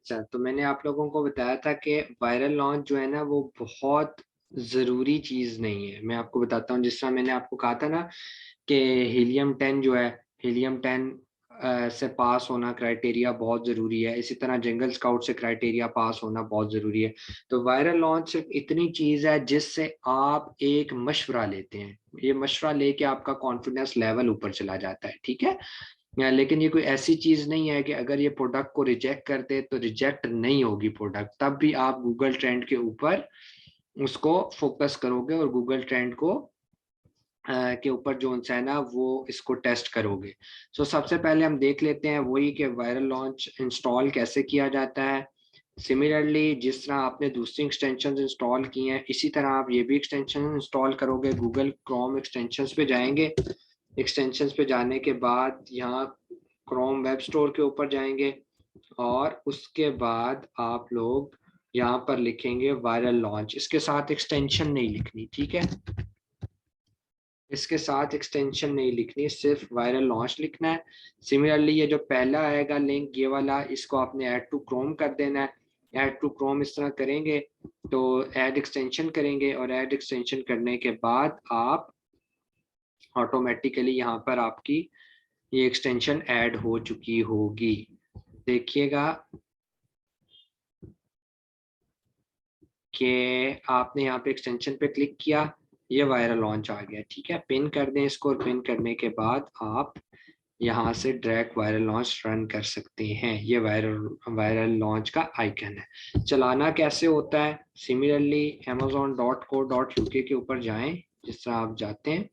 अच्छा, तो मैंने आप लोगों को बताया था कि वायरल लॉन्च जो है ना वो बहुत ज़रूरी चीज़ नहीं है। मैं आपको बताता हूँ, जिस तरह मैंने आपको कहा था ना कि हीलियम 10 जो है, हीलियम 10 से पास होना क्राइटेरिया बहुत ज़रूरी है। इसी तरह जंगल स्काउट से क्राइटेरिया पास होना बहुत ज़रूरी है। तो वायरल लॉन्च सिर्फ़ इतनी चीज़ है जिससे आप एक मशवरा लेते हैं। ये मशवरा लेके आपका कॉन्फिडेंस लेवल ऊपर चला जाता है, ठीक है? लेकिन ये कोई ऐसी चीज़ नहीं है कि अगर ये प्रोडक्ट को रिजेक्ट कर दे तो रिजेक्ट नहीं होगी प्रोडक्ट, तब भी आप गूगल ट्रेंड के ऊपर उसको फोकस करोगे और गूगल ट्रेंड को के ऊपर जो है ना वो इसको टेस्ट करोगे। सो सबसे पहले हम देख लेते हैं वही कि वायरल लॉन्च इंस्टॉल कैसे किया जाता है। सिमिलरली जिस तरह आपने दूसरी एक्सटेंशन इंस्टॉल की हैं, इसी तरह आप ये भी एक्सटेंशन इंस्टॉल करोगे। गूगल क्रोम एक्सटेंशंस पे जाएंगे, एक्सटेंशंस पे जाने के बाद यहाँ क्रोम वेब स्टोर के ऊपर जाएंगे और उसके बाद आप लोग यहाँ पर लिखेंगे वायरल लॉन्च। इसके साथ एक्सटेंशन नहीं लिखनी, ठीक है? इसके साथ एक्सटेंशन नहीं लिखनी, सिर्फ वायरल लॉन्च लिखना है। सिमिलरली ये जो पहला आएगा लिंक ये वाला, इसको आपने ऐड टू क्रोम कर देना है। ऐड टू क्रोम इस तरह करेंगे तो ऐड एक्सटेंशन करेंगे और ऐड एक्सटेंशन करने के बाद आप ऑटोमेटिकली यहाँ पर आपकी ये एक्सटेंशन ऐड हो चुकी होगी। देखिएगा कि आपने यहाँ पे एक्सटेंशन पे क्लिक किया, ये वायरल लॉन्च आ गया, ठीक है? पिन कर दें इसको और पिन करने के बाद आप यहाँ से डायरेक्ट वायरल लॉन्च रन कर सकते हैं। ये वायरल वायरल लॉन्च का आइकन है। चलाना कैसे होता है? सिमिलरली amazon.co.uk के ऊपर जाएं, जिस तरह आप जाते हैं।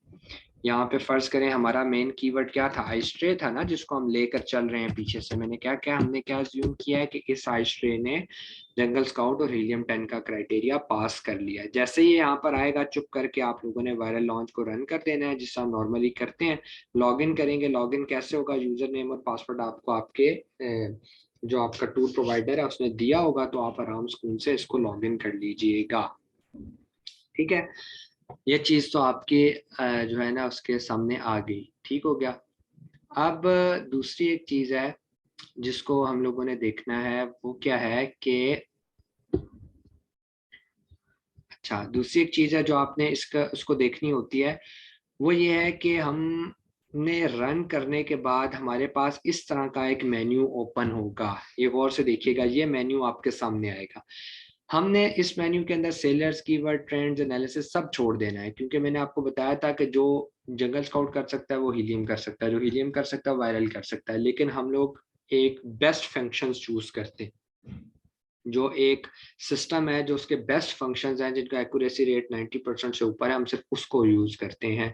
यहाँ पे फर्ज करें हमारा मेन कीवर्ड क्या था? आइस्ट्रे था ना, जिसको हम लेकर चल रहे हैं पीछे से। हमने क्या अज्यूम किया है कि इस आइस्ट्रे ने जंगल स्काउट और हीलियम 10 का क्राइटेरिया पास कर लिया है। जैसे ही यहाँ पर आएगा, चुप करके आप लोगों ने वायरल लॉन्च को रन कर देना है, जिससे हम नॉर्मली करते हैं। लॉगिन करेंगे। लॉगिन कैसे होगा? यूजर नेम और पासवर्ड आपको आपके जो आपका टूर प्रोवाइडर है उसने दिया होगा, तो आप आराम से इसको लॉगिन कर लीजिएगा, ठीक है? ये चीज तो आपके जो है ना उसके सामने आ गई, ठीक हो गया। अब दूसरी एक चीज है जिसको हम लोगों ने देखना है, वो क्या है कि अच्छा, दूसरी एक चीज है जो आपने इसका उसको देखनी होती है, वो ये है कि हमने रन करने के बाद हमारे पास इस तरह का एक मेन्यू ओपन होगा। ये गौर से देखिएगा, ये मेन्यू आपके सामने आएगा। हमने इस मेन्यू के अंदर सेलर्स, कीवर्ड, ट्रेंड्स, एनालिसिस सब छोड़ देना है, क्योंकि मैंने आपको बताया था कि जो जंगल स्काउट कर सकता है वो हीलियम कर सकता है, जो हीलियम कर सकता है वायरल कर सकता है। लेकिन हम लोग एक बेस्ट फंक्शंस चूज करते हैं, जो एक सिस्टम है जो उसके बेस्ट फंक्शंस हैं, जिनका एक्यूरेसी रेट 90% से ऊपर है, हम सिर्फ उसको यूज करते हैं।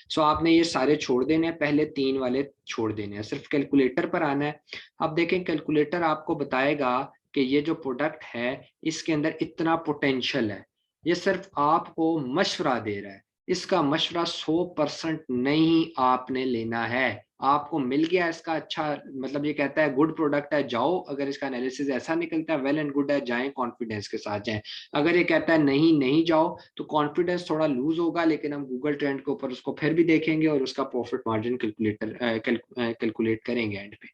सो आपने ये सारे छोड़ देने हैं, पहले तीन वाले छोड़ देने हैं, सिर्फ कैलकुलेटर पर आना है। अब देखें, कैलकुलेटर आपको बताएगा कि ये जो प्रोडक्ट है इसके अंदर इतना पोटेंशियल है। ये सिर्फ आपको मशवरा दे रहा है, इसका मशवरा 100% नहीं आपने लेना है। आपको मिल गया इसका अच्छा, मतलब ये कहता है गुड प्रोडक्ट है, जाओ। अगर इसका एनालिसिस ऐसा निकलता है वेल एंड गुड है, जाएं, कॉन्फिडेंस के साथ जाएं। अगर ये कहता है नहीं नहीं जाओ, तो कॉन्फिडेंस थोड़ा लूज होगा, लेकिन हम गूगल ट्रेंड के ऊपर उसको फिर भी देखेंगे और उसका प्रॉफिट मार्जिन कैलकुलेट करेंगे एंड पे।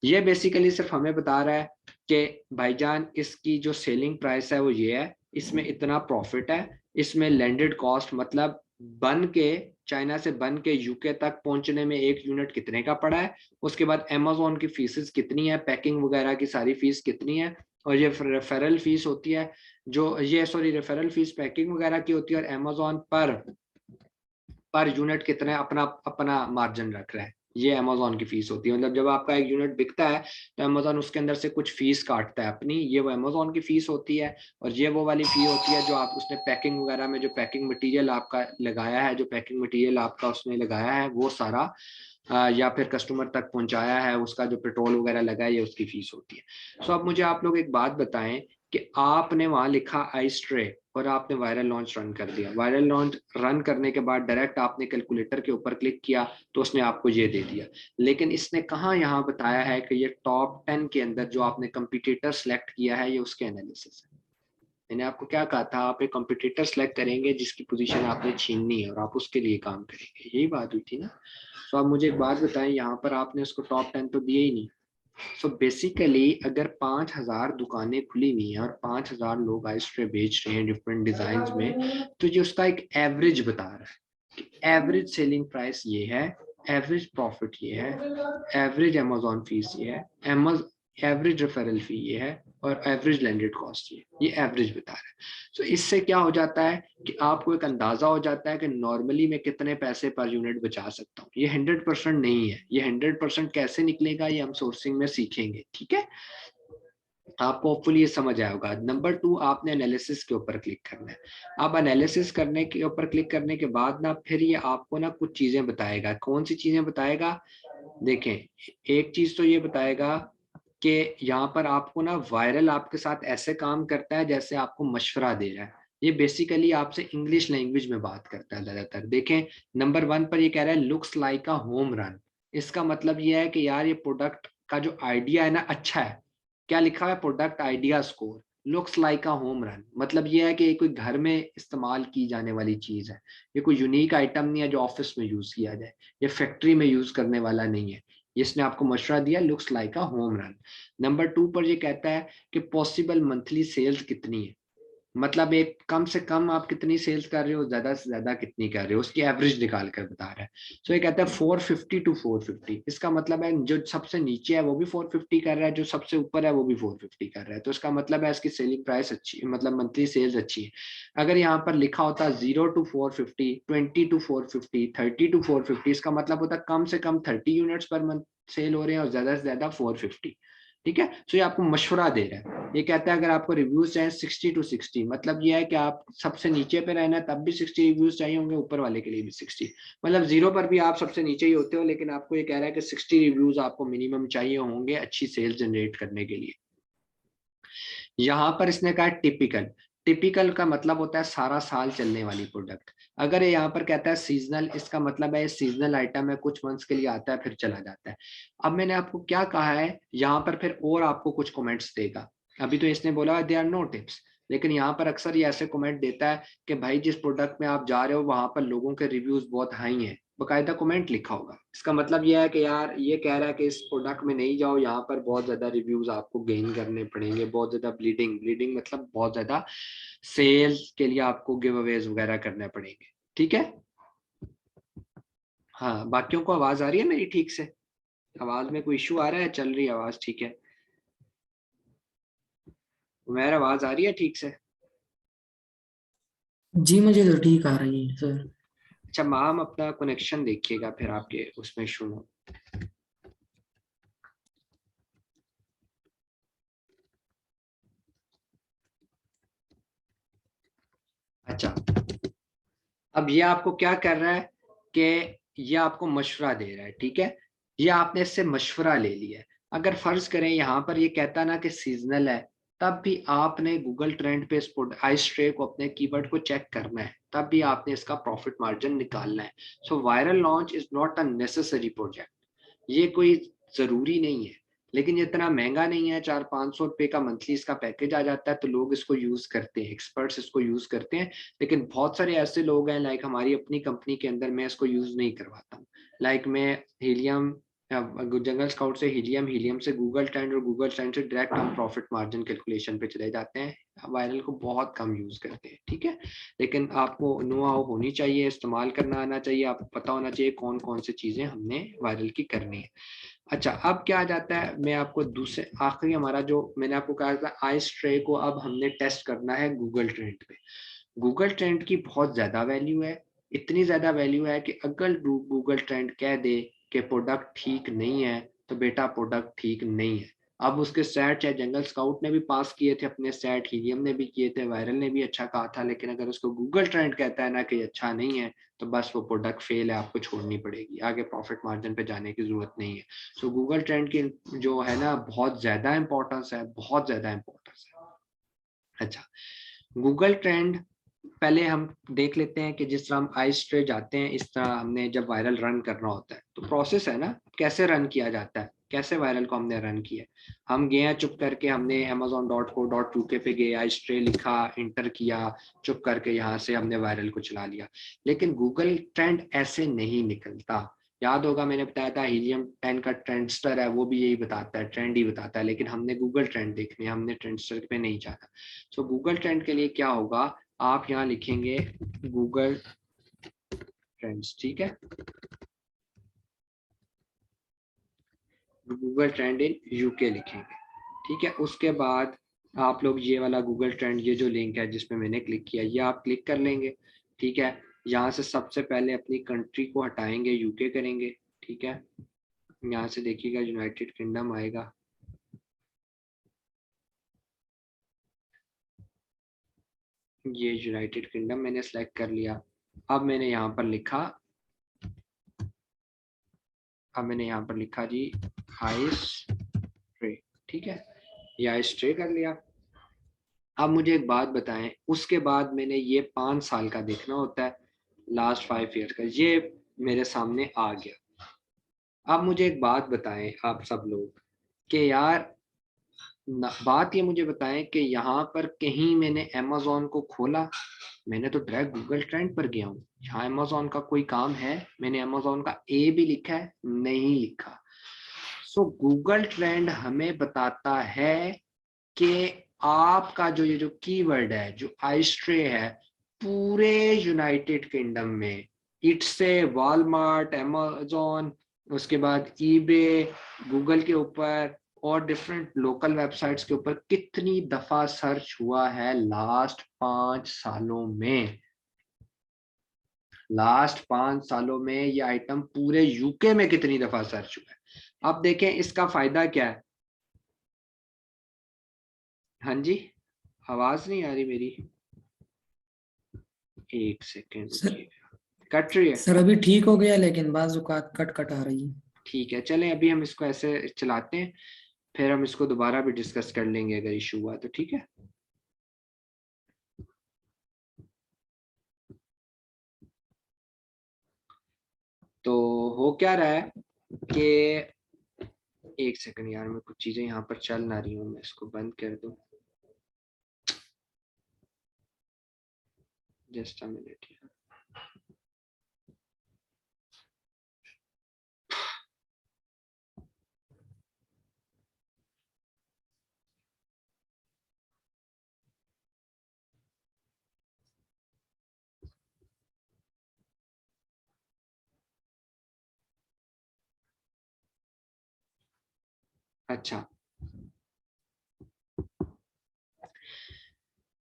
ये बेसिकली सिर्फ हमें बता रहा है कि भाईजान इसकी जो सेलिंग प्राइस है वो ये है, इसमें इतना प्रॉफिट है, इसमें लैंडेड कॉस्ट मतलब बन के चाइना से बन के यूके तक पहुंचने में एक यूनिट कितने का पड़ा है, उसके बाद अमेजोन की फीसेस कितनी है, पैकिंग वगैरह की सारी फीस कितनी है, और ये रेफरल फीस होती है, जो ये सॉरी रेफरल फीस पैकिंग वगैरह की होती है, और अमेजोन पर यूनिट कितने अपना अपना मार्जिन रख रहा है, ये अमेजोन की फीस होती है। मतलब जब आपका एक यूनिट बिकता है तो अमेजोन उसके अंदर से कुछ फीस काटता है अपनी, ये वो अमेजोन की फीस होती है। और ये वो वाली फी होती है जो आप उसने पैकिंग वगैरह में जो पैकिंग मटेरियल आपका लगाया है, जो पैकिंग मटेरियल आपका उसने लगाया है वो सारा या फिर कस्टमर तक पहुंचाया है, उसका जो पेट्रोल वगैरह लगा है, ये उसकी फीस होती है। सो अब मुझे आप लोग एक बात बताएं कि आपने वहां लिखा आइस ट्रे और आपने वायरल लॉन्च रन कर दिया। वायरल लॉन्च रन करने के बाद डायरेक्ट आपने कैलकुलेटर के ऊपर क्लिक किया तो उसने आपको ये दे दिया। लेकिन इसने कहाँ यहाँ बताया है कि ये टॉप 10 के अंदर जो आपने कंपटीटर सेलेक्ट किया है ये उसके एनालिसिस है। मैंने आपको क्या कहा था? आप एक कंपटीटर सेलेक्ट करेंगे जिसकी पोजीशन आपने छीननी है और आप उसके लिए काम करेंगे, यही बात हुई थी ना? तो आप मुझे एक बात बताएं, यहाँ पर आपने उसको टॉप 10 तो दिए ही नहीं, सो बेसिकली अगर 5,000 दुकानें खुली हुई हैं और 5,000 लोग आइस ट्रे बेच रहे हैं डिफरेंट डिजाइन में, तो ये उसका एक एवरेज बता रहा है कि एवरेज सेलिंग प्राइस ये है, एवरेज प्रॉफिट ये है, एवरेज अमेजोन फीस ये है, एवरेज रेफरल फी ये है, और एवरेज लैंडेड कॉस्ट ये एवरेज बता रहा है। सो इससे क्या हो जाता है कि आपको एक अंदाजा हो जाता है कि नॉर्मली मैं कितने पैसे पर यूनिट बचा सकता हूँ। ये 100% नहीं है, ये 100% कैसे निकलेगा ये हम सोर्सिंग में सीखेंगे, ठीक है। आपको होपफुली ये समझ आया होगा। नंबर 2, आपने एनालिसिस के ऊपर क्लिक करना है। अब एनालिसिस करने के ऊपर क्लिक करने के बाद ना फिर ये आपको ना कुछ चीजें बताएगा। कौन सी चीजें बताएगा? देखें, एक चीज तो ये बताएगा कि यहाँ पर आपको ना वायरल आपके साथ ऐसे काम करता है जैसे आपको मशवरा दे रहा है। ये बेसिकली आपसे इंग्लिश लैंग्वेज में बात करता है ज्यादातर। देखें, नंबर 1 पर ये कह रहा है looks like a home run. इसका मतलब ये है कि यार ये प्रोडक्ट का जो आइडिया है ना अच्छा है। क्या लिखा है? Product idea score looks like a home run. मतलब ये है कि ये कोई घर में इस्तेमाल की जाने वाली चीज है। ये कोई यूनिक आइटम नहीं है जो ऑफिस में यूज किया जाए, ये फैक्ट्री में यूज करने वाला नहीं है। इसने आपको मशवरा दिया looks like a home run. Number 2 पर ये कहता है कि पॉसिबल मंथली सेल्स कितनी है। मतलब एक कम से कम आप कितनी सेल्स कर रहे हो, ज्यादा से ज्यादा कितनी कर रहे हो, उसकी एवरेज निकाल कर बता रहा है। सो ये कहता है 450 टू 450। इसका मतलब है जो सबसे नीचे है वो भी 450 कर रहा है, जो सबसे ऊपर है वो भी 450 कर रहा है। तो इसका मतलब है इसकी सेलिंग प्राइस अच्छी, मतलब मंथली सेल्स अच्छी है। अगर यहाँ पर लिखा होता 0 टू 450, 20 टू 450, 30 टू 450, इसका मतलब होता कम से कम 30 यूनिट्स पर मंथ सेल हो रहे हैं और ज्यादा से ज्यादा 450। ठीक है, तो ये आपको मशवरा दे रहा है। ये कहता है अगर आपको रिव्यूज चाहिए 60 टू 60, मतलब ये है कि आप सबसे नीचे पे रहना है तब भी 60 रिव्यूज चाहिए होंगे, ऊपर वाले के लिए भी 60। मतलब 0 पर भी आप सबसे नीचे ही होते हो, लेकिन आपको ये कह रहा है कि 60 रिव्यूज आपको मिनिमम चाहिए होंगे अच्छी सेल्स जनरेट करने के लिए। यहाँ पर इसने कहा टिपिकल। टिपिकल का मतलब होता है सारा साल चलने वाली प्रोडक्ट। अगर ये यहाँ पर कहता है सीजनल, इसका मतलब है सीजनल आइटम है, कुछ मंथ्स के लिए आता है फिर चला जाता है। अब मैंने आपको क्या कहा है, यहाँ पर फिर और आपको कुछ कमेंट्स देगा। अभी तो इसने बोला दे आर नो टिप्स, लेकिन यहाँ पर अक्सर ये ऐसे कमेंट देता है कि भाई जिस प्रोडक्ट में आप जा रहे हो वहां पर लोगों के रिव्यूज बहुत हाई हैं, बकायदा कमेंट लिखा होगा। इसका मतलब यह है कि यार ये कह रहा है कि इस प्रोडक्ट में नहीं जाओ, यहाँ पर बहुत ज्यादा रिव्यूज आपको गेन करने पड़ेंगे, बहुत ज्यादा ब्लीडिंग, ब्लीडिंग मतलब बहुत ज्यादा सेल्स के लिए आपको गिव अवेज वगैरह करने पड़ेंगे। ठीक है, हाँ बाकियों को आवाज आ रही है मेरी ठीक से? आवाज में कोई इशू आ रहा है? चल रही है आवाज ठीक है? मेरी आवाज आ रही है ठीक से? जी मुझे तो ठीक आ रही है सर। अच्छा मैम, अपना कनेक्शन देखिएगा फिर आपके उसमें इशू हो। अच्छा, अब ये आपको क्या कर रहा है कि ये आपको मशवरा दे रहा है, ठीक है। ये आपने इससे मशवरा ले लिया है। अगर फर्ज करें यहाँ पर ये कहता ना कि सीजनल है, तब भी आपने गूगल ट्रेंड पे आइस ट्रे को अपने कीवर्ड को चेक करना है, तब भी आपने इसका प्रॉफिट मार्जिन निकालना है। So viral launch is not a necessary project. ये कोई जरूरी नहीं है, लेकिन ये इतना महंगा नहीं है। 400-500 रुपए का मंथली इसका पैकेज आ जाता है, तो लोग इसको यूज करते हैं, एक्सपर्ट्स इसको यूज करते हैं। लेकिन बहुत सारे ऐसे लोग हैं, लाइक हमारी अपनी कंपनी के अंदर, मैं इसको यूज नहीं करवाता हूँ। लाइक मैं हीलियम, जंगल स्काउट से हीलियम, हीलियम से गूगल ट्रेंड, और गूगल ट्रेंड से डायरेक्ट हम प्रॉफिट मार्जिन कैलकुलेशन पे चले जाते हैं। वायरल को बहुत कम यूज करते हैं, ठीक है। लेकिन आपको नो हाउ होनी चाहिए, इस्तेमाल करना आना चाहिए, आपको पता होना चाहिए कौन कौन सी चीजें हमने वायरल की करनी है। अच्छा, अब क्या आ जाता है, मैं आपको दूसरे आखिरी हमारा जो मैंने आपको कहा था आइस ट्रे को अब हमने टेस्ट करना है गूगल ट्रेंड पे। गूगल ट्रेंड की बहुत ज्यादा वैल्यू है। इतनी ज्यादा वैल्यू है कि अगर गूगल ट्रेंड कह दे कि प्रोडक्ट ठीक नहीं है, तो बेटा प्रोडक्ट ठीक नहीं है। अब उसके सेट, चाहे जंगल स्काउट ने भी पास किए थे अपने सेट, हीलियम ने भी किए थे, वायरल ने भी अच्छा कहा था, लेकिन अगर उसको गूगल ट्रेंड कहता है ना कि अच्छा नहीं है, तो बस वो प्रोडक्ट फेल है, आपको छोड़नी पड़ेगी, आगे प्रॉफिट मार्जिन पे जाने की जरूरत नहीं है। सो गूगल ट्रेंड की जो है ना बहुत ज्यादा इंपॉर्टेंस है, बहुत ज्यादा इंपॉर्टेंस है। अच्छा, गूगल ट्रेंड पहले हम देख लेते हैं कि जिस तरह हम आइस ट्रे जाते हैं, इस तरह हमने जब वायरल रन करना होता है तो प्रोसेस है ना, कैसे रन किया जाता है, कैसे वायरल को हमने रन किया। हम गए हैं चुप करके, हमने amazon.co.uk पे गए, आइस ट्रे लिखा, इंटर किया, चुप करके यहाँ से हमने वायरल को चला लिया। लेकिन गूगल ट्रेंड ऐसे नहीं निकलता। याद होगा मैंने बताया था हीलियम 10 का ट्रेंडस्टर है, वो भी यही बताता है, ट्रेंड ही बताता है, लेकिन हमने गूगल ट्रेंड देखने, हमने ट्रेंडस्टर पे नहीं जाना। सो गूगल ट्रेंड के लिए क्या होगा, आप यहाँ लिखेंगे गूगल ट्रेंड्स, ठीक है, गूगल ट्रेंड इन यूके लिखेंगे, ठीक है। उसके बाद आप लोग ये वाला गूगल ट्रेंड, ये जो लिंक है जिसपे मैंने क्लिक किया, ये आप क्लिक कर लेंगे, ठीक है। यहाँ से सबसे पहले अपनी कंट्री को हटाएंगे, यूके करेंगे, ठीक है। यहाँ से देखिएगा यूनाइटेड किंगडम आएगा, ये यूनाइटेड किंगडम मैंने सेलेक्ट कर लिया। अब मैंने यहाँ पर लिखा, जी आइस ट्रे, ठीक है, ये आइस ट्रे कर लिया। अब मुझे एक बात बताएं, उसके बाद मैंने ये 5 साल का देखना होता है, लास्ट 5 ईयर का, ये मेरे सामने आ गया। अब मुझे एक बात बताएं आप सब लोग कि यार बात ये मुझे बताएं कि यहाँ पर कहीं मैंने अमेज़न को खोला, मैंने तो डायरेक्ट गूगल ट्रेंड पर गया हूँ, यहाँ अमेज़न का कोई काम है, मैंने अमेज़न का ए भी लिखा है, नहीं लिखा। सो गूगल ट्रेंड हमें बताता है कि आपका जो ये जो कीवर्ड है, जो आइस्ट्रे है, पूरे यूनाइटेड किंगडम में इट से वॉलमार्ट, अमेज़न, उसके बाद ईबे, गूगल के ऊपर और डिफरेंट लोकल वेबसाइट्स के ऊपर कितनी दफा सर्च हुआ है लास्ट 5 सालों में। लास्ट 5 सालों में ये आइटम पूरे यूके में कितनी दफा सर्च हुआ है। अब देखें इसका फायदा क्या है। हाँ जी, आवाज नहीं आ रही मेरी, एक सेकेंड सर रुकिए, कट रही है। सर अभी ठीक हो गया, लेकिन बाजुकात कट कट आ रही है। ठीक है, चलें अभी हम इसको ऐसे चलाते हैं, फिर हम इसको दोबारा भी डिस्कस कर लेंगे अगर इशू हुआ तो, ठीक है। तो हो क्या रहा है कि, एक सेकंड यार, मैं कुछ चीजें यहाँ पर चल ना रही हूँ, मैं इसको बंद कर दूँ, जस्ट अ मिनट। अच्छा,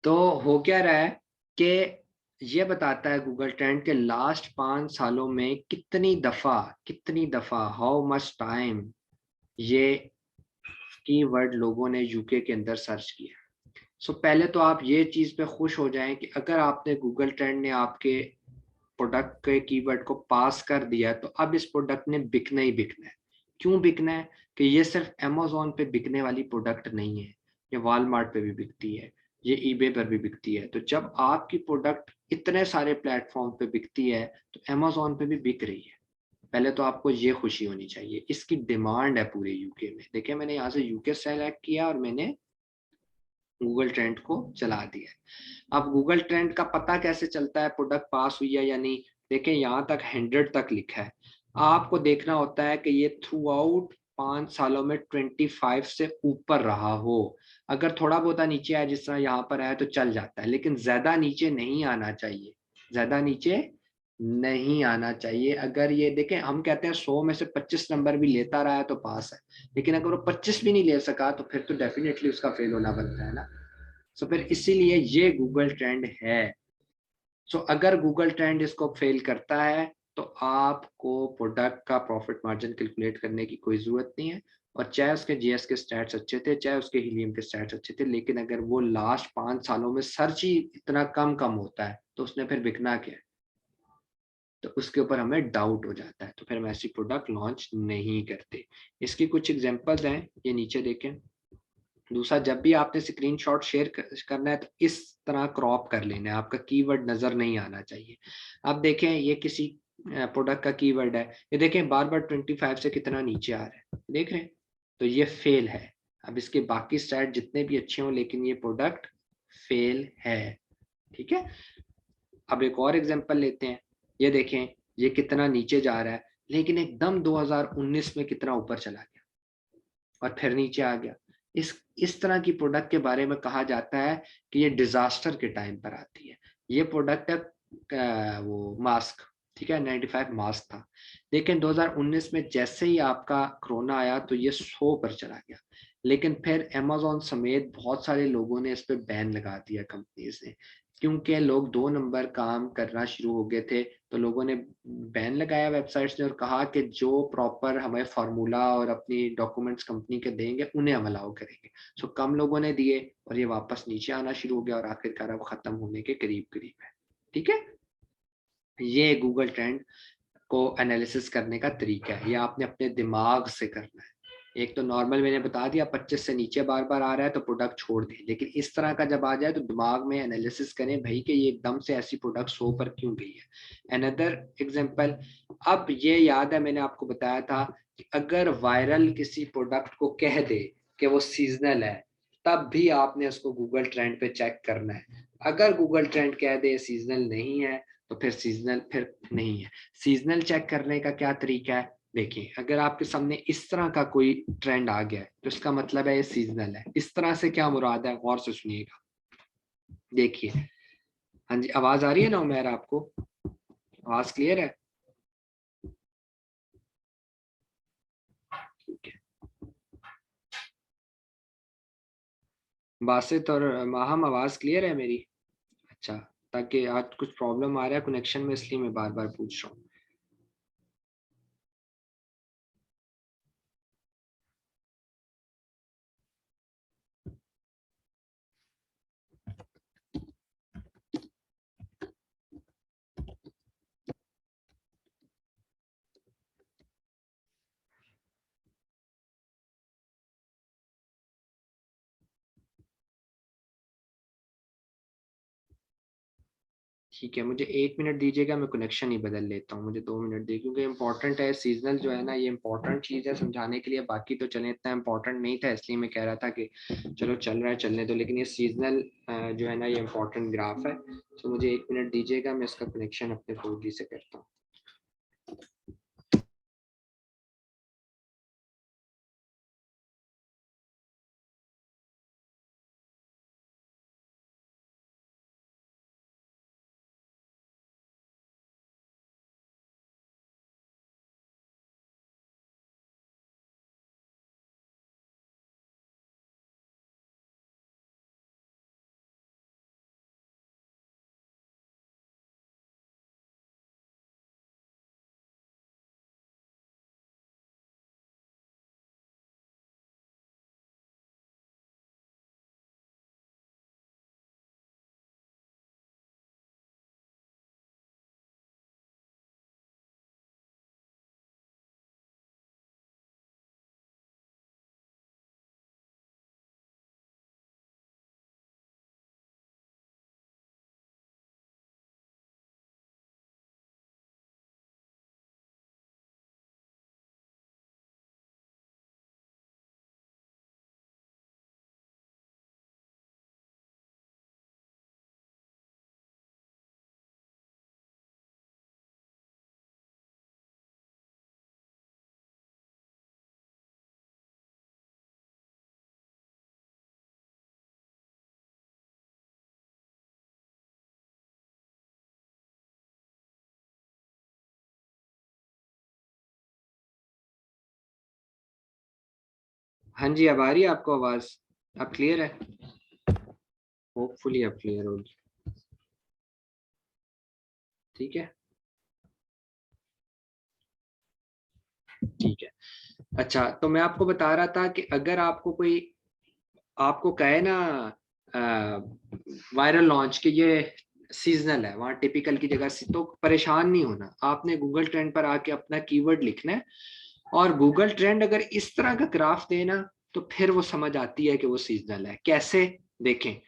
तो हो क्या रहा है कि ये बताता है गूगल ट्रेंड के लास्ट 5 सालों में कितनी दफा हाउ मच टाइम ये कीवर्ड लोगों ने यूके के अंदर सर्च किया। सो पहले तो आप ये चीज पे खुश हो जाएं कि अगर आपने गूगल ट्रेंड ने आपके प्रोडक्ट के कीवर्ड को पास कर दिया है, तो अब इस प्रोडक्ट ने बिकना ही बिकना है। क्यों बिकना है कि ये सिर्फ अमेज़न पे बिकने वाली प्रोडक्ट नहीं है, ये वॉलमार्ट पे भी बिकती है, ये ईबे पर भी बिकती है। तो जब आपकी प्रोडक्ट इतने सारे प्लेटफॉर्म पे बिकती है तो अमेज़न पे भी बिक रही है। पहले तो आपको ये खुशी होनी चाहिए, इसकी डिमांड है पूरे यूके में। देखिए मैंने यहाँ से यूके सेलेक्ट किया और मैंने गूगल ट्रेंड को चला दिया। अब गूगल ट्रेंड का पता कैसे चलता है प्रोडक्ट पास हुई है या नहीं। देखें यहाँ तक 100 तक लिखा है, आपको देखना होता है कि ये थ्रू आउट 5 सालों में 25 से ऊपर रहा हो। अगर थोड़ा बहुत नीचे आया जिस तरह यहाँ पर आया तो चल जाता है, लेकिन ज्यादा नीचे नहीं आना चाहिए, ज्यादा नीचे नहीं आना चाहिए। अगर ये देखें, हम कहते हैं 100 में से 25 नंबर भी लेता रहा है तो पास है, लेकिन अगर वो 25 भी नहीं ले सका तो फिर तो डेफिनेटली उसका फेल होना बनता है ना। सो फिर इसीलिए ये गूगल ट्रेंड है। सो अगर गूगल ट्रेंड इसको फेल करता है तो आपको प्रोडक्ट का प्रॉफिट मार्जिन कैलकुलेट करने की कोई जरूरत नहीं है। और चाहे उसके जीएस के स्टैट्स अच्छे थे, चाहे उसके हीलियम के स्टैट्स अच्छे थे, लेकिन अगर वो लास्ट 5 सालों में सर्च ही इतना कम होता है तो उसने फिर बिकना क्या है, तो उसके ऊपर हमें डाउट हो जाता है, तो फिर हम ऐसी प्रोडक्ट लॉन्च नहीं करते। इसकी कुछ एग्जांपल्स हैं, ये नीचे देखें। दूसरा, जब भी आपने स्क्रीनशॉट शेयर करना है तो इस तरह क्रॉप कर लेना है, आपका कीवर्ड नजर नहीं आना चाहिए। अब देखें ये किसी प्रोडक्ट का कीवर्ड है, ये देखें बार बार 25 से कितना नीचे आ रहा है, देख रहे हैं, तो ये फेल है। अब इसके बाकी स्टैट जितने भी अच्छे हों, लेकिन ये प्रोडक्ट फेल है, ठीक है। अब एक और एग्जांपल लेते हैं, ये देखें ये कितना नीचे जा रहा है, लेकिन एकदम 2019 में कितना ऊपर चला गया और फिर नीचे आ गया। इस तरह की प्रोडक्ट के बारे में कहा जाता है कि ये डिजास्टर के टाइम पर आती है। ये प्रोडक्ट है वो मास्क, ठीक है, 95 मास्क था, लेकिन 2019 में जैसे ही आपका कोरोना आया तो ये 100 पर चला गया। लेकिन फिर अमेज़न समेत बहुत सारे लोगों ने इस पे बैन लगा दिया कंपनीज ने, क्योंकि लोग 2 नंबर काम करना शुरू हो गए थे। तो लोगों ने बैन लगाया वेबसाइट्स ने और कहा कि जो प्रॉपर हमें फार्मूला और अपनी डॉक्यूमेंट्स कंपनी के देंगे उन्हें हम अलाउ करेंगे। सो कम लोगों ने दिए और ये वापस नीचे आना शुरू हो गया और आखिरकार अब खत्म होने के करीब करीब है। ठीक है, ये गूगल ट्रेंड को एनालिसिस करने का तरीका है। ये आपने अपने दिमाग से करना है। एक तो नॉर्मल मैंने बता दिया 25 से नीचे बार बार आ रहा है तो प्रोडक्ट छोड़ दें, लेकिन इस तरह का जब आ जाए तो दिमाग में एनालिसिस करें भाई कि ये एकदम से ऐसी प्रोडक्ट 100 पर क्यों गई है। अनदर एग्जांपल, अब ये याद है मैंने आपको बताया था कि अगर वायरल किसी प्रोडक्ट को कह दे कि वो सीजनल है, तब भी आपने उसको गूगल ट्रेंड पे चेक करना है। अगर गूगल ट्रेंड कह दे सीजनल नहीं है तो फिर सीजनल फिर नहीं है। सीजनल चेक करने का क्या तरीका है, देखिए अगर आपके सामने इस तरह का कोई ट्रेंड आ गया है तो इसका मतलब है ये सीजनल है। इस तरह से क्या मुराद है, गौर से सुनिएगा। देखिए, हाँ जी, आवाज आ रही है ना उमैर आपको? आवाज क्लियर है? ठीक है। बासित और माहम, आवाज क्लियर है मेरी? अच्छा, ताकि आज कुछ प्रॉब्लम आ रहा है कनेक्शन में, इसलिए मैं बार बार पूछ रहा हूँ। ठीक है, मुझे 1 मिनट दीजिएगा, मैं कनेक्शन ही बदल लेता हूँ। मुझे 2 मिनट दे, क्योंकि इंपॉर्टेंट है। सीजनल जो है ना, ये इंपॉर्टेंट चीज़ है समझाने के लिए। बाकी तो चले इतना इंपॉर्टेंट नहीं था, इसलिए मैं कह रहा था कि चलो चल रहा है चलने दो, लेकिन ये सीजनल जो है ना, ये इंपॉर्टेंट ग्राफ है। तो मुझे 1 मिनट दीजिएगा, मैं इसका कनेक्शन अपने 4G से करता हूँ। हाँ जी, अब आ रही है आपको आवाज? अब क्लियर है? होपफुली अब क्लियर होगी। ठीक है, ठीक है। अच्छा, तो मैं आपको बता रहा था कि अगर आपको कोई आपको कहे ना वायरल लॉन्च कि ये सीजनल है, वहां टिपिकल की जगह से, तो परेशान नहीं होना। आपने गूगल ट्रेंड पर आके अपना कीवर्ड लिखना है, और गूगल ट्रेंड अगर इस तरह का ग्राफ देना तो फिर वो समझ आती है कि वो सीजनल है। कैसे, देखें,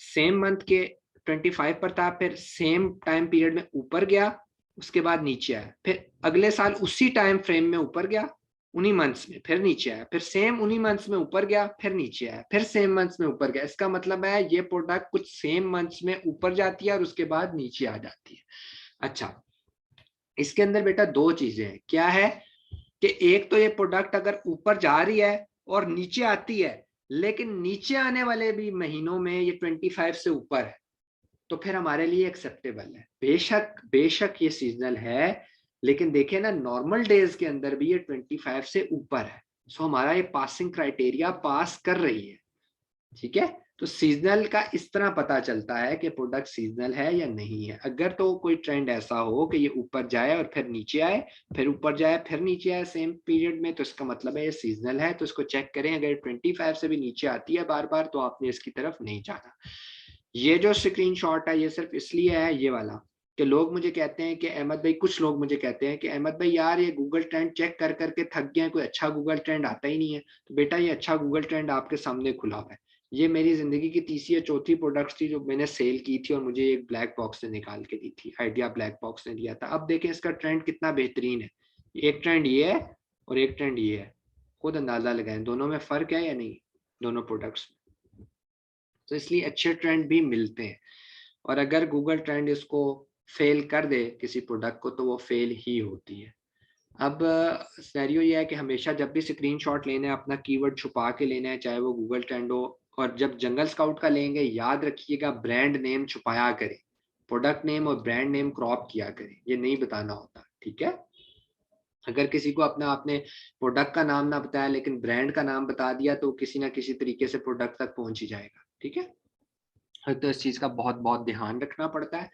सेम मंथ के 25 पर था, फिर सेम टाइम पीरियड में ऊपर गया, उसके बाद नीचे आया, फिर अगले साल उसी टाइम फ्रेम में ऊपर गया, उन्हीं मंथ्स में फिर नीचे आया, फिर सेम उन्हीं मंथ्स में ऊपर गया, फिर नीचे आया, फिर सेम मंथ्स में ऊपर गया। इसका मतलब है ये प्रोडक्ट कुछ सेम मंथ्स में ऊपर जाती है और उसके बाद नीचे आ जाती है। अच्छा, इसके अंदर बेटा दो चीजें हैं, क्या है कि एक तो ये प्रोडक्ट अगर ऊपर जा रही है और नीचे आती है, लेकिन नीचे आने वाले भी महीनों में ये 25 से ऊपर है, तो फिर हमारे लिए एक्सेप्टेबल है। बेशक बेशक ये सीजनल है, लेकिन देखिए ना नॉर्मल डेज के अंदर भी ये 25 से ऊपर है। सो हमारा ये पासिंग क्राइटेरिया पास कर रही है, ठीक है। तो सीजनल का इस तरह पता चलता है कि प्रोडक्ट सीजनल है या नहीं है। अगर तो कोई ट्रेंड ऐसा हो कि ये ऊपर जाए और फिर नीचे आए, फिर ऊपर जाए फिर नीचे आए सेम पीरियड में, तो इसका मतलब है ये सीजनल है। तो इसको चेक करें, अगर 25 से भी नीचे आती है बार बार, तो आपने इसकी तरफ नहीं जाना। ये जो स्क्रीनशॉट है ये सिर्फ इसलिए है ये वाला कि लोग मुझे कहते हैं कि अहमद भाई, कुछ लोग मुझे कहते हैं कि अहमद भाई यार ये गूगल ट्रेंड चेक कर करके थक गए, कोई अच्छा गूगल ट्रेंड आता ही नहीं है। तो बेटा ये अच्छा गूगल ट्रेंड आपके सामने खुला हुआ है। ये मेरी जिंदगी की तीसरी या चौथी प्रोडक्ट्स थी जो मैंने सेल की थी, और मुझे एक ब्लैक बॉक्स ने निकाल के दी थी, आइडिया ब्लैक बॉक्स ने दिया था। अब देखें इसका ट्रेंड कितना बेहतरीन है। एक ट्रेंड ये है और एक ट्रेंड ये है, खुद अंदाजा लगाएं दोनों में फर्क है या नहीं, दोनों प्रोडक्ट्स। तो इसलिए अच्छे ट्रेंड भी मिलते हैं, और अगर गूगल ट्रेंड इसको फेल कर दे किसी प्रोडक्ट को, तो वो फेल ही होती है। अब सिनेरियो ये है कि हमेशा जब भी स्क्रीनशॉट लेना है अपना कीवर्ड छुपा के लेना है, चाहे वो गूगल ट्रेंड हो। और जब जंगल स्काउट का लेंगे याद रखिएगा ब्रांड नेम छुपाया करें, प्रोडक्ट नेम और ब्रांड नेम क्रॉप किया करें, ये नहीं बताना होता, ठीक है। अगर किसी को अपना आपने प्रोडक्ट का नाम ना बताया लेकिन ब्रांड का नाम बता दिया, तो किसी ना किसी तरीके से प्रोडक्ट तक पहुंच ही जाएगा, ठीक है। तो इस चीज़ का बहुत बहुत ध्यान रखना पड़ता है।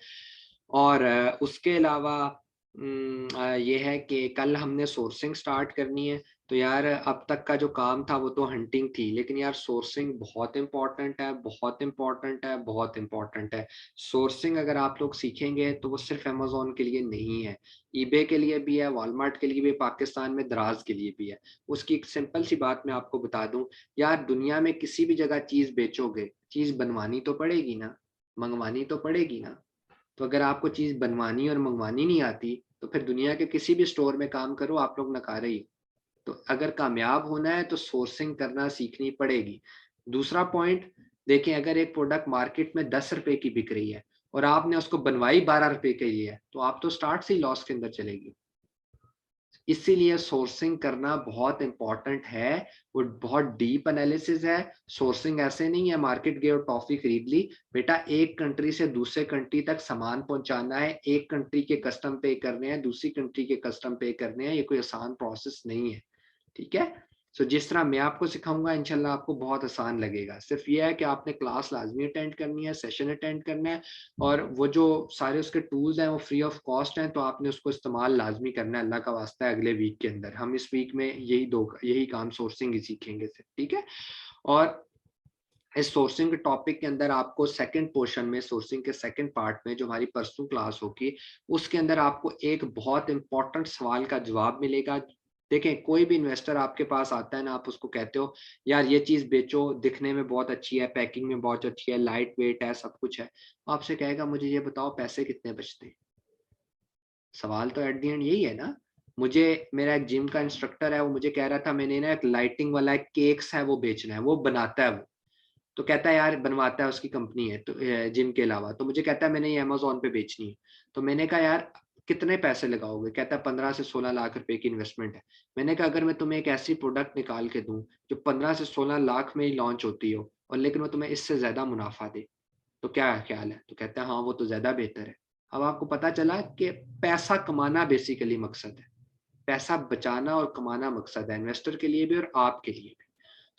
और उसके अलावा ये है कि कल हमने सोर्सिंग स्टार्ट करनी है। तो यार अब तक का जो काम था वो तो हंटिंग थी, लेकिन यार सोर्सिंग बहुत इंपॉर्टेंट है, बहुत इंपॉर्टेंट है, बहुत इंपॉर्टेंट है। सोर्सिंग अगर आप लोग सीखेंगे तो वो सिर्फ अमेजोन के लिए नहीं है, ईबे के लिए भी है, वॉलमार्ट के लिए भी, पाकिस्तान में दराज के लिए भी है। उसकी एक सिंपल सी बात मैं आपको बता दूं, यार दुनिया में किसी भी जगह चीज़ बेचोगे, चीज़ बनवानी तो पड़ेगी ना, मंगवानी तो पड़ेगी ना। तो अगर आपको चीज़ बनवानी और मंगवानी नहीं आती, तो फिर दुनिया के किसी भी स्टोर में काम करो, आप लोग नकारे ही। तो अगर कामयाब होना है तो सोर्सिंग करना सीखनी पड़ेगी। दूसरा पॉइंट देखें, अगर एक प्रोडक्ट मार्केट में 10 रुपए की बिक रही है और आपने उसको बनवाई 12 रुपए के लिए है, तो आप तो स्टार्ट से ही लॉस के अंदर चलेगी। इसीलिए सोर्सिंग करना बहुत इंपॉर्टेंट है, वो बहुत डीप एनालिसिस है। सोर्सिंग ऐसे नहीं है मार्केट गए और टॉफी खरीद ली, बेटा एक कंट्री से दूसरे कंट्री तक सामान पहुंचाना है, एक कंट्री के कस्टम पे करने हैं, दूसरी कंट्री के कस्टम पे करने हैं, ये कोई आसान प्रोसेस नहीं है, ठीक है। सो जिस तरह मैं आपको सिखाऊंगा इंशाल्लाह आपको बहुत आसान लगेगा। सिर्फ ये है कि आपने क्लास लाजमी अटेंड करनी है, सेशन अटेंड करना है, और वो जो सारे उसके टूल्स हैं वो फ्री ऑफ कॉस्ट हैं, तो आपने उसको इस्तेमाल लाजमी करना है। अल्लाह का वास्ता है अगले वीक के अंदर हम इस वीक में यही काम सोर्सिंग ही सीखेंगे सिर्फ, ठीक है। और इस सोर्सिंग के टॉपिक के अंदर आपको सेकंड पोर्शन में, सोर्सिंग के सेकंड पार्ट में जो हमारी परसों क्लास होगी, उसके अंदर आपको एक बहुत इंपॉर्टेंट सवाल का जवाब मिलेगा। देखें कोई भी इन्वेस्टर आपके पास आता है ना, आप उसको कहते हो यार ये चीज बेचो, दिखने में बहुत अच्छी है, पैकिंग में बहुत अच्छी है, लाइट वेट है, सब कुछ है, आपसे कहेगा मुझे ये बताओ पैसे कितने बचते हैं। सवाल तो एट द एंड यही है ना। मुझे मेरा एक जिम का इंस्ट्रक्टर है, वो मुझे कह रहा था मैंने ना एक लाइटिंग वाला एक केक्स है वो बेचना है, वो बनाता है वो। तो कहता है यार बनवाता है, उसकी कंपनी है तो जिम के अलावा, तो मुझे कहता है मैंने ये अमेजोन पे बेचनी है। तो मैंने कहा यार कितने पैसे लगाओगे, कहता है 15 से 16 लाख रुपए की इन्वेस्टमेंट है। मैंने कहा अगर मैं तुम्हें एक ऐसी प्रोडक्ट निकाल के दूं जो 15 से 16 लाख में ही लॉन्च होती हो, और लेकिन वो तुम्हें इससे ज्यादा मुनाफा दे, तो क्या ख्याल है। तो कहता है हाँ वो तो ज्यादा बेहतर है। अब आपको पता चला कि पैसा कमाना बेसिकली मकसद है, पैसा बचाना और कमाना मकसद है, इन्वेस्टर के लिए भी और आपके लिए भी।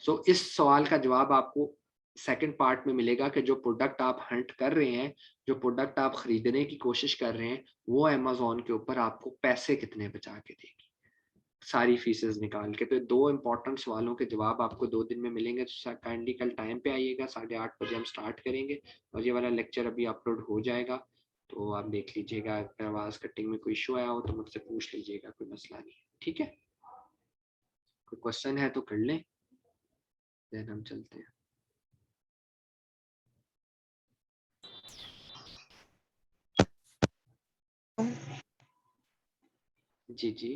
सो इस सवाल का जवाब आपको सेकंड पार्ट में मिलेगा कि जो प्रोडक्ट आप हंट कर रहे हैं, जो प्रोडक्ट आप खरीदने की कोशिश कर रहे हैं, वो अमेजोन के ऊपर आपको पैसे कितने बचा के देगी, सारी फीसेस निकाल के। तो दो इंपॉर्टेंट सवालों के जवाब आपको 2 दिन में मिलेंगे। तो काइंडली कल टाइम पे आइएगा, 8:30 बजे हम स्टार्ट करेंगे, और ये वाला लेक्चर अभी अपलोड हो जाएगा, तो आप देख लीजिएगा। अगर आवाज कटिंग में कोई इशू आया हो तो मुझसे पूछ लीजिएगा, कोई मसला नहीं है, ठीक है। कोई क्वेश्चन है तो कर लें, देन हम चलते हैं। जी जी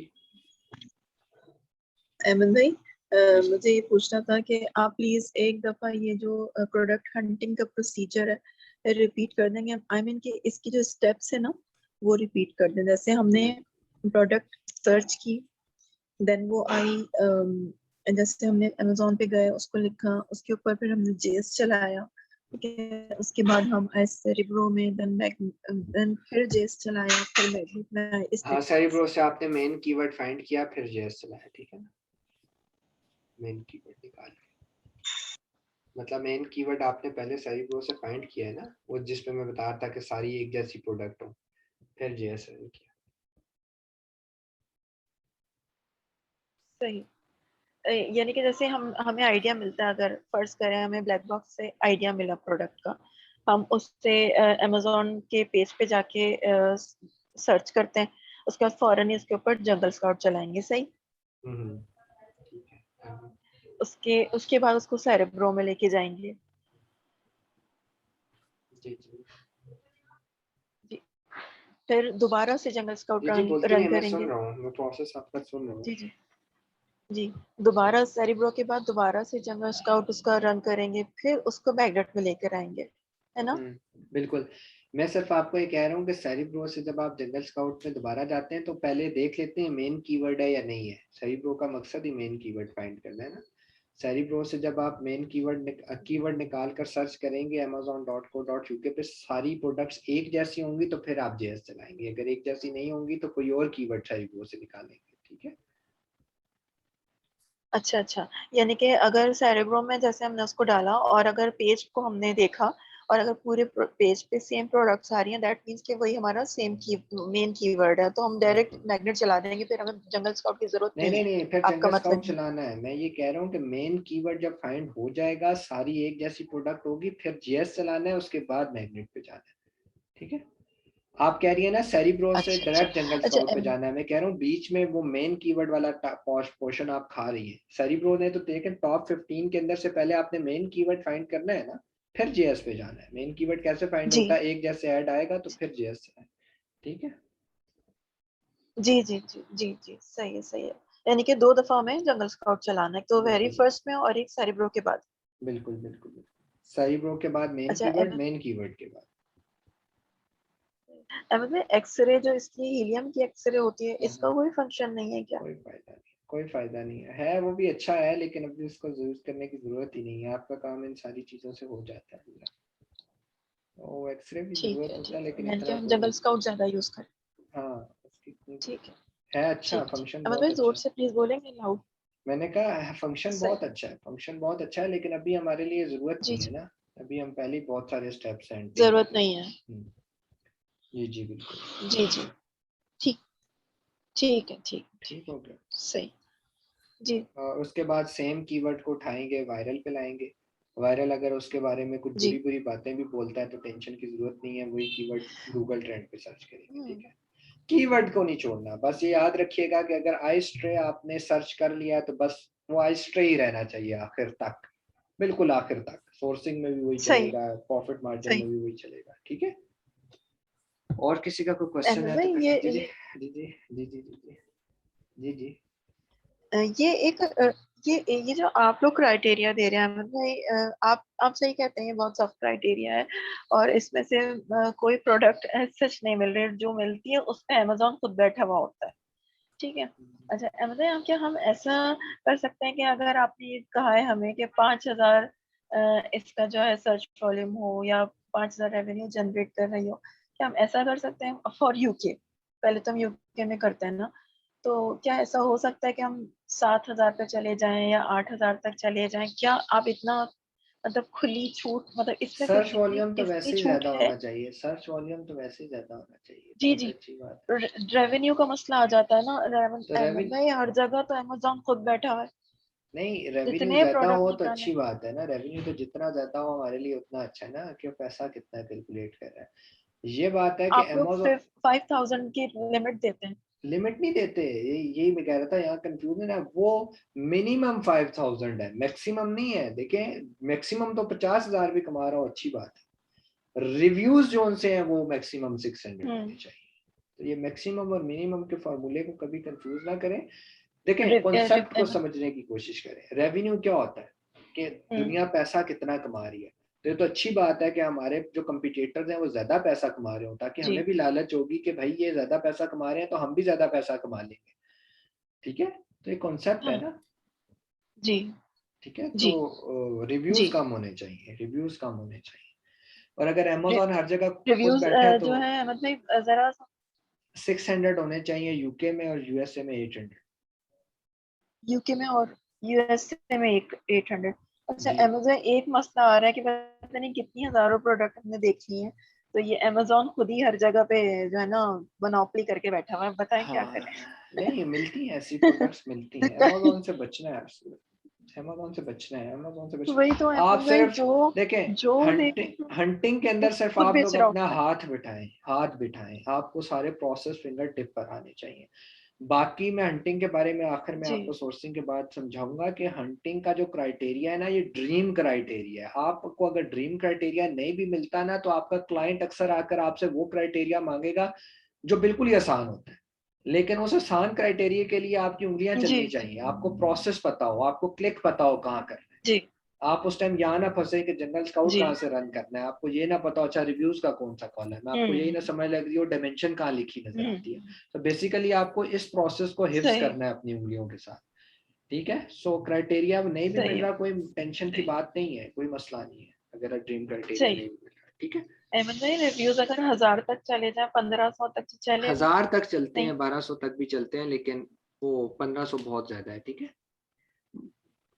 अहमद भाई, जी मुझे ये पूछना था कि आप प्लीज एक दफा ये जो प्रोडक्ट हंटिंग का प्रोसीजर है रिपीट कर देंगे। आई मीन कि इसकी जो स्टेप्स है ना वो रिपीट कर दें। जैसे हमने प्रोडक्ट सर्च की, देन वो आई, जैसे हमने अमेजोन पे गए, उसको लिखा, उसके ऊपर फिर हमने जेएस चलाया, ठीक है। उसके बाद हम आए सेरिब्रो में, देन फिर जेएस चलाया, फिर मैग्नेट में आए, इस हाँ, तरीके सेरिब्रो से आपने मेन कीवर्ड फाइंड किया, फिर जेएस चलाया, ठीक है ना। मेन कीवर्ड निकाल के, मतलब मेन कीवर्ड आपने पहले सेरिब्रो से फाइंड किया है ना, वो जिस पे मैं बता रहा था कि सारी एक जैसी प्रोडक्ट हो, फिर जेएस रन किया। सही। यानी कि जैसे हमें आइडिया मिलता है, अगर फर्ज करें हमें ब्लैक बॉक्स से आइडिया मिला प्रोडक्ट का, हम उससे अमेजोन के पेज पे जाके सर्च करते हैं, उसके बाद फौरन ही उसके ऊपर जंगल स्काउट चलाएंगे, सही। ठीक है। उसके उसके बाद उसको सेरेब्रो में लेके जाएंगे। जी जी जी। फिर दोबारा से जंगल स्काउट जी जी, रन बोलते रन रहिए, मैं सुन करेंगे। रहा हूँ, मैं प्रोसेस आपका सुन रहा हूँ। जी जी जी। दोबारा सेरेब्रो के बाद दोबारा से जंगल स्काउट उसका रन करेंगे, फिर उसको मैग्नेट में लेकर आएंगे, है ना। बिल्कुल। मैं सिर्फ आपको ये कह रहा हूँ कि सेरिब्रो से जब आप जंगल स्काउट में दोबारा जाते हैं तो पहले देख लेते हैं मेन कीवर्ड है या नहीं है। सेरिब्रो का मकसद ही मेन कीवर्ड फाइंड करना है ना। सेरिब्रो से जब आप मेन कीवर्ड निकाल कर सर्च करेंगे amazon.co.uk पे, सारी प्रोडक्ट्स एक जैसी होंगी तो फिर आप जेएस चलाएंगे, अगर एक जैसी नहीं होंगी तो कोई और कीवर्ड सेरिब्रो से निकालेंगे, ठीक है। अच्छा अच्छा, यानी कि अगर सेरेब्रो में जैसे हमने उसको डाला और अगर पेज को हमने देखा और अगर पूरे पेज पे सेम प्रोडक्ट्स आ रही हैं, दैट मींस कि वही हमारा सेम की मेन कीवर्ड है, तो हम डायरेक्ट बिल्कुल। मैग्नेट चला देंगे, फिर हमें जंगल स्काउट की जरूरत नहीं नहीं नहीं है। नहीं, फिर आपका जंगल मतलब स्काउट है। चलाना है। मैं ये कह रहा हूँ कि मेन कीवर्ड जब फाइंड हो जाएगा, सारी एक जैसी प्रोडक्ट होगी, फिर जीएस चलाना है, उसके बाद मैग्नेट पे जाना है, ठीक है। आप कह रही है ना सेरिब्रो से अच्छा अच्छा डायरेक्ट जंगल अच्छा। स्काउट पे जाना है, मैं कह रहा हूँ बीच में वो मेन कीवर्ड वाला पोर्शन आप खा रही है। सेरिब्रो ने तो देखें टॉप 15 के अंदर से पहले आपने मेन कीवर्ड फाइंड करना है ना, फिर जेएस पे जाना है। मेन कीवर्ड कैसे फाइंड जी होता है, एक जैसे ऐड आएगा तो फिर जेएस है, ठीक है। जी जी जी जी जी, सही है सही है। यानी कि दो दफा हमें जंगल स्काउट चलाना है, तो वेरी बिल्कुल फर्स्ट में और एक सेरेब्रो के बाद। बिल्कुल बिल्कुल बिल्कुल। सेरिब्रो के बाद अच्छा, मेन कीवर्ड के बाद। एम एक्सरे जो इसकी हीलियम की एक्सरे होती है, हाँ इसका हाँ, कोई फंक्शन नहीं है क्या। कोई फायदा नहीं, कोई फायदा नहीं है वो भी अच्छा है लेकिन अभी उसको यूज करने की जरूरत ही नहीं है, आपका काम इन सारी चीजों से हो जाता है पूरा। वो एक्सरे भी जरूरत होता है ठीक है, लेकिन यानी कि इतना हम कोई, जंगल स्काउट ज्यादा यूज करें। हाँ उसकी कोई, ठीक है है अच्छा, ठीक ठीक, फंक्शन अहमद बहुत भाई अच्छा जोर है। से प्लीज बोलेंगे, लाउड। मैंने कहा फंक्शन सही। बहुत अच्छा है, फंक्शन बहुत अच्छा है, लेकिन अभी हमारे लिए जरूरत जी नहीं है जी, ना। अभी हम पहले ही बहुत सारे स्टेप्स हैं टेक कर जरूरत रहे नहीं है। हैं। जी जी बिल्कुल। जी जी, ठीक, ठीक ठीक हो गया। सही। जी और उसके बाद सेम कीवर्ड को उठाएंगे, वायरल पे लाएंगे। वायरल अगर उसके बारे में कुछ बुरी जी। बुरी बातें भी बोलता है तो टेंशन की जरूरत नहीं है, वही कीवर्ड गूगल ट्रेंड पे सर्च करेंगे, हम्म। ठीक है। कीवर्ड को नहीं छोड़ना, बस ये याद रखिएगा कि अगर आई स्ट्रे आपने सर्च कर लिया तो बस वो आई स्ट्रे ही रहना चाहिए आखिर तक, बिल्कुल आखिर तक। सोर्सिंग में भी वही सही चलेगा, प्रॉफिट मार्जिन में सही। भी वही चलेगा, ठीक है। और किसी का कोई क्वेश्चन अहमद है तो भाई कर ये दीजिए। जी जी जी जी जी जी जी जी। ये एक ये जो आप लोग क्राइटेरिया दे रहे हैं अहमद भाई, आप सही कहते हैं, ये बहुत सख्त क्राइटेरिया है, और इसमें से कोई प्रोडक्ट सच नहीं मिल रही, जो मिलती है उस पे अमेजोन खुद बैठा हुआ होता है, ठीक है। अच्छा अहमद भाई, क्या हम ऐसा कर सकते हैं कि अगर आपने ये कहा है हमें कि 5,000 इसका जो है सर्च वॉल्यूम हो, या 5,000 रेवेन्यू जनरेट कर रही हो, क्या हम ऐसा कर सकते हैं फॉर यूके। पहले तो हम यूके में करते हैं ना, तो क्या ऐसा हो सकता है कि हम 7,000 पे चले जाएं या 8,000 तक चले जाएं, क्या आप इतना मतलब खुली छूट, मतलब इसमें कुछ सर्च वॉल्यूम तो इतनी वैसे ही छूट ज्यादा है। होना चाहिए, सर्च वॉल्यूम तो वैसे ही ज्यादा होना चाहिए, जी बहुत जी, अच्छी बात है। रेवेन्यू का मसला आ जाता है ना, तो अहमद भाई हर जगह तो अमेजोन खुद बैठा हुआ है, नहीं, रेवेन्यू जितने ज्यादा हो प्रोडक्ट तो निकाले। अच्छी बात है ना, रेवेन्यू तो जितना ज्यादा हो हमारे लिए उतना अच्छा है ना, कि वो पैसा कितना कैलकुलेट कर रहा है। ये बात है कि आप लोग अमेजोन 5,000 की लिमिट देते हैं। लिमिट नहीं देते, यही मैं कह रहा था, यहाँ कंफ्यूजन है। वो मिनिमम 5,000 है, मैक्सिमम नहीं है। देखें मैक्सिमम तो 50,000 भी कमा रहा हो अच्छी बात है, रिव्यूज जो उनसे हैं वो मैक्सिमम 600 होने हम्म। चाहिए। तो ये मैक्सिमम और मिनिमम के फॉर्मूले को कभी कंफ्यूज ना करें। देखें कॉन्सेप्ट को समझने की कोशिश करें। रेवेन्यू क्या होता है कि हम्म दुनिया पैसा कितना कमा रही है, तो ये तो अच्छी बात है कि हमारे जो कंपटीटर्स हैं वो ज्यादा पैसा कमा रहे हो, ताकि जी हमें भी लालच होगी कि भाई ये ज्यादा पैसा कमा रहे हैं तो हम भी ज्यादा पैसा कमा लेंगे। ठीक है, तो ये कॉन्सेप्ट है हाँ ना। जी ठीक है, जी तो रिव्यूज जी। कम होने चाहिए, रिव्यूज कम होने चाहिए। और अगर अमेजोन हर जगह खुद रिव्यूज बैठा है तो जो है मतलब जरा 600 होने चाहिए यूके में, और यूएसए में 800। यूके में और यूएसए में 800। अच्छा जी अमेजोन एक मसला आ रहा है कि पता नहीं कितनी हजारों प्रोडक्ट हमने देख लिए हैं, तो ये अमेजोन खुद ही हर जगह पे जो है ना मोनोपोली करके बैठा हुआ है, बताएं क्या हाँ, करें। नहीं मिलती हैं ऐसी प्रोडक्ट्स, मिलती हैं। अमेजोन से बचना है, अमेजोन से बचना है, अमेजोन से वही तो बचना। आप अहमद भाई, सिर्फ जो देखें, जो हंटिंग देखो हंटिंग के वो अंदर सिर्फ खुद आप बेच लोग रहा अपना होता है। हाथ बिठाएं, हाथ बिठाएं, आपको सारे प्रोसेस फिंगर टिप पर आने चाहिए। बाकी मैं हंटिंग के बारे में आखिर में जी आपको सोर्सिंग के बाद समझाऊंगा कि हंटिंग का जो क्राइटेरिया है ना, ये ड्रीम क्राइटेरिया है। आपको अगर ड्रीम क्राइटेरिया नहीं भी मिलता ना, तो आपका क्लाइंट अक्सर आकर आपसे वो क्राइटेरिया मांगेगा जो बिल्कुल ही आसान होता है। लेकिन उस आसान क्राइटेरिया के लिए आपकी उंगलियां जी चलनी चाहिए, आपको प्रोसेस पता हो, आपको क्लिक पता हो कहाँ करना है। जी आप उस टाइम यहाँ ना फंसे कि जनरल स्काउट जी। कहाँ से रन करना है, आपको ये ना पता हो अच्छा रिव्यूज का कौन सा कॉलम है, आपको यही ना हम्म समझ लग रही हो डायमेंशन कहाँ लिखी नजर आती है। हम्म। तो बेसिकली आपको इस प्रोसेस को हिफ्स सही करना है अपनी उंगलियों के साथ। ठीक है, सो क्राइटेरिया नहीं भी सही मिल है रहा, कोई टेंशन की सही बात नहीं है, कोई मसला नहीं है अगर ड्रीम क्राइटेरिया सही नहीं भी मिल रहा। ठीक है, अहमद भाई, रिव्यूज अगर 1000 तक चले जाए, 1500 तक चलेगा? 1000 तक चलते नहीं। हैं, 1200 तक भी चलते हैं, लेकिन वो 1500 बहुत ज्यादा है। ठीक है,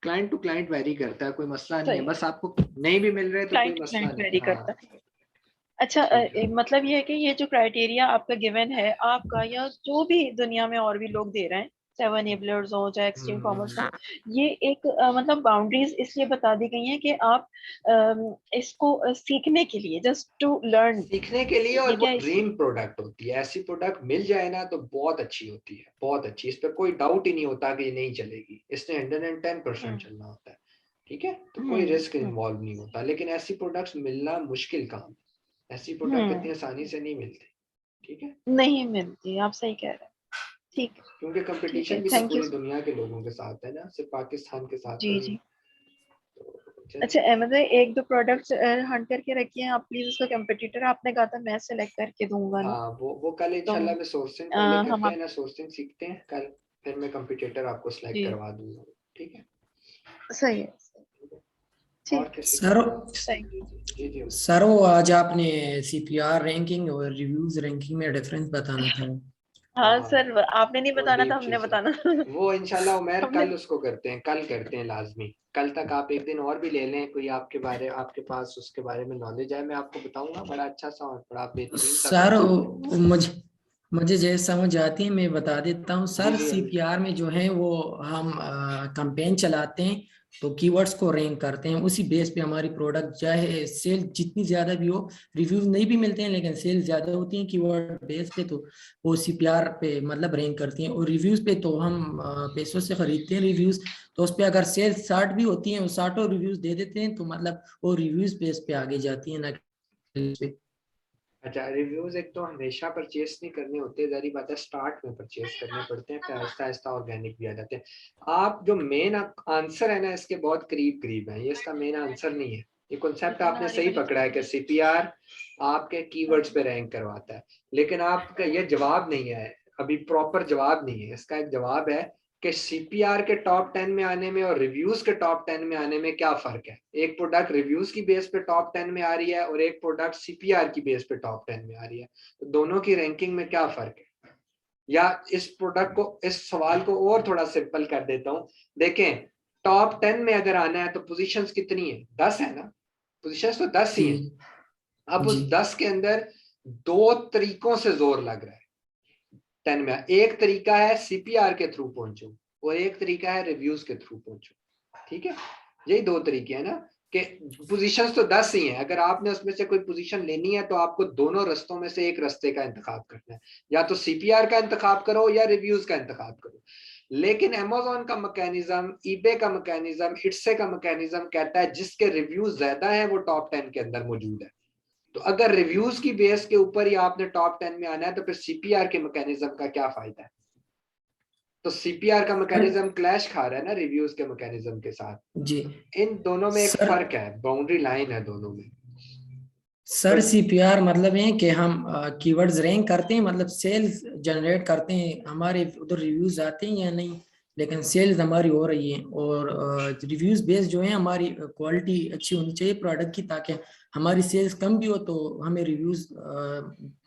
क्लाइंट टू क्लाइंट वेरी करता है, कोई मसला नहीं है, सही। बस आपको नहीं भी मिल रहे तो कोई क्लाइंट मसला क्लाइंट नहीं वेरी है। हाँ करता है। अच्छा ठीक है। मतलब ये है कि ये जो क्राइटेरिया आपका गिवन है, आपका या जो भी दुनिया में और भी लोग दे रहे हैं, 7 एबलर्स हो चाहे एक्सट्रीम कॉमर्स हो, हम्म, ये एक मतलब बाउंड्रीज इसलिए बता दी गई हैं कि आप इसको सीखने के लिए, जस्ट टू लर्न, सीखने के लिए, और ये वो क्या इस। ड्रीम प्रोडक्ट होती है। ऐसी प्रोडक्ट मिल जाए ना तो बहुत अच्छी होती है, बहुत अच्छी, इस पर कोई डाउट ही नहीं होता कि ये नहीं चलेगी, इसने 110% हम्म चलना होता है। ठीक है, तो कोई रिस्क हम्म इन्वॉल्व नहीं होता, लेकिन ऐसी प्रोडक्ट्स मिलना मुश्किल काम है, ऐसी प्रोडक्ट इतनी हम्म। आसानी से नहीं मिलती। ठीक है, नहीं मिलती, आप सही कह रहे हैं। ठीक क्योंकि ठीक है, कंपटीशन भी तो थैंक यू। पूरी दुनिया के लोगों के साथ है ना, सिर्फ पाकिस्तान के साथ तो जी नहीं। जी। तो अच्छा चलिए, अहमद भाई, एक दो प्रोडक्ट्स हंट करके रखिए हैं आप प्लीज, उसका कंपटीटर आपने कहा था, मैं सेलेक्ट करके दूंगा ना। हाँ वो कल तो इंशाल्लाह मैं सोर्सिंग अ, पहले हम करते हैं आप। ना, सोर्सिंग सीखते हैं कल, फिर मैं कंपटीटर आपको सिलेक्ट जी करवा दूंगा। ठीक है, सही है। और ठीक। किसी सर जी सही। जी जी जी। सर वो आज आपने सीपीआर रैंकिंग और रिव्यूज रैंकिंग में डिफरेंस बताना था। हाँ हाँ, सर, आपने नहीं वो बताना था, डीप हमने चीज है। बताना था। वो इंशाल्लाह उमर हमने। कल उसको करते हैं, कल करते हैं लाजमी। कल तक आप एक दिन और भी ले लें, कोई आपके पास उसके बारे में नॉलेज है, मैं आपको बताऊंगा, बड़ा अच्छा सा और बड़ा बेहतरीन सा सर कॉन्सेप्ट है। मुझे मुझे जैसे समझ आती है मैं बता देता हूँ जी सर। जी अभी। सीपीआर में जो है वो हम कैंपेन चलाते हैं, तो कीवर्ड्स को रैंक करते हैं, उसी बेस पे हमारी प्रोडक्ट चाहे सेल जितनी ज्यादा भी हो, रिव्यूज नहीं भी मिलते हैं लेकिन सेल ज्यादा होती हैं कीवर्ड बेस पे, तो वो सीपीआर पे मतलब रैंक करती हैं। और रिव्यूज पे तो हम पैसों से खरीदते हैं रिव्यूज, तो उस पे अगर सेल 60 भी होती है वो 60 रिव्यूज दे देते हैं, तो मतलब वो रिव्यूज बेस पे आगे जाती है ना कि। अच्छा, रिव्यूज एक तो हमेशा परचेस नहीं करने होते, जरी बात है, स्टार्ट में परचेस करने पड़ते हैं, फिर आहिस्ता आहिस्ता ऑर्गेनिक भी आ जाते हैं। आप जो मेन आंसर है ना इसके बहुत करीब करीब है, ये इसका मेन आंसर नहीं है। ये कॉन्सेप्ट आपने नारी सही वाली पकड़ा है कि चीज़। सीपीआर आपके कीवर्ड्स हाँ। पे रैंक करवाता है, लेकिन आपका ये जवाब नहीं है, अभी प्रॉपर जवाब नहीं है। इसका एक जवाब है कि सीपीआर के टॉप 10 में आने में और रिव्यूज के टॉप 10 में आने में क्या फर्क है। एक प्रोडक्ट रिव्यूज की बेस पे टॉप 10 में आ रही है और एक प्रोडक्ट सीपीआर की बेस पे टॉप 10 में आ रही है, तो दोनों की रैंकिंग में क्या फर्क है। या इस प्रोडक्ट को, इस सवाल को और थोड़ा सिंपल कर देता हूं। देखें, टॉप 10 में अगर आना है तो पोजीशंस कितनी है, 10 है ना, पोजीशंस तो 10 ही जी है। अब जी उस 10 के अंदर दो तरीकों से जोर लग रहा है 10 में। एक तरीका है सीपीआर के थ्रू पहुंचो, और एक तरीका है रिव्यूज के थ्रू पहुंचो। ठीक है, यही दो तरीके हैं ना, कि पोजीशंस तो 10 ही हैं, अगर आपने उसमें से कोई पोजीशन लेनी है तो आपको दोनों रस्तों में से एक रास्ते का इंतखाब करना है, या तो सीपीआर का इंतखाब करो या रिव्यूज का इंतखाब करो। लेकिन अमेजोन का मैकेनिज्म, ईबे का मैकेनिज्म, इट्से का मैकेनिज्म कहता है जिसके रिव्यूज ज्यादा है वो टॉप 10 के अंदर मौजूद है। तो अगर रिव्यूज की बेस के ऊपर ही आपने टॉप 10 में आना है तो फिर सीपीआर के मैकेनिज्म का क्या फायदा है। तो सीपीआर का मैकेनिज्म क्लैश खा रहा है ना रिव्यूज के मैकेनिज्म के साथ। जी इन दोनों में एक सर, फर्क है, बाउंड्री लाइन है दोनों में। सर सीपीआर मतलब है कि हम कीवर्ड्स रैंक करते हैं, मतलब सेल्स जनरेट करते हैं, हमारे उधर रिव्यूज आते हैं या नहीं, लेकिन सेल्स हमारी हो रही है। और रिव्यूज बेस्ड जो है हमारी क्वालिटी अच्छी होनी चाहिए प्रोडक्ट की, ताकि हमारी सेल्स कम भी हो तो हमें रिव्यूज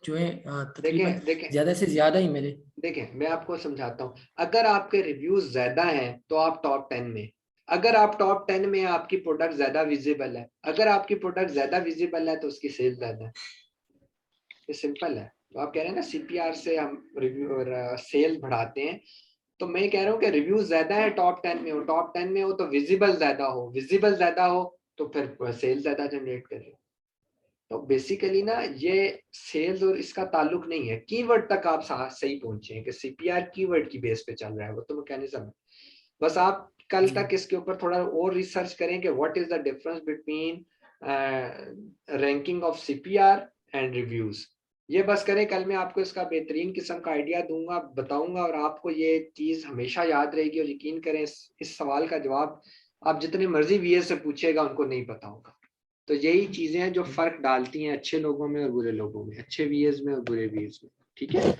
जो है तकरीबन देखें ज्यादा से ज्यादा ही मिले। देखें मैं आपको समझाता हूँ। अगर आपके रिव्यूज ज्यादा हैं तो आप टॉप 10 में, अगर आप टॉप 10 में आपकी प्रोडक्ट ज्यादा विजिबल है, अगर आपकी प्रोडक्ट ज्यादा विजिबल है तो उसकी सेल ज्यादा है। ये सिंपल है। तो आप कह रहे हैं ना सीपीआर से हम रिव्यू और सेल बढ़ाते हैं, तो मैं कह रहा हूँ कि रिव्यूज ज्यादा है टॉप 10 में हो, टॉप 10 में हो तो विजिबल ज्यादा हो, विजिबल ज्यादा हो तो फिर सेल ज्यादा जनरेट कर रहे हो। तो बेसिकली ना ये सेल्स और इसका ताल्लुक नहीं है, कीवर्ड तक आप सही पहुंचे हैं कि सीपीआर कीवर्ड की बेस पे चल रहा है, वो तो मैकेनिज्म है। बस आप कल तक इसके ऊपर थोड़ा और रिसर्च करें कि what is the difference between ranking of CPR and reviews. ये बस करें, कल मैं आपको इसका बेहतरीन किस्म का आइडिया दूंगा, बताऊंगा, और आपको ये चीज हमेशा याद रहेगी। और यकीन करें इस सवाल का जवाब आप जितने मर्जी वीए से पूछेगा उनको नहीं पता होगा। तो यही चीजें हैं जो फर्क डालती हैं अच्छे लोगों में और बुरे लोगों में, अच्छे वीएस में और बुरे वीएस में। ठीक है,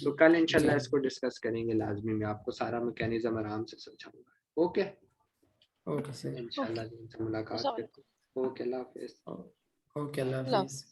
तो कल इंशाल्लाह इसको डिस्कस करेंगे लाजमी, मैं आपको सारा मैकेनिज्म आराम से समझाऊंगा। ओके ओके सर, इंशाल्लाह मुलाकात करते हैं। ओके अल्लाह हाफिज। ओके अल्लाह अल्लाह हाफिज।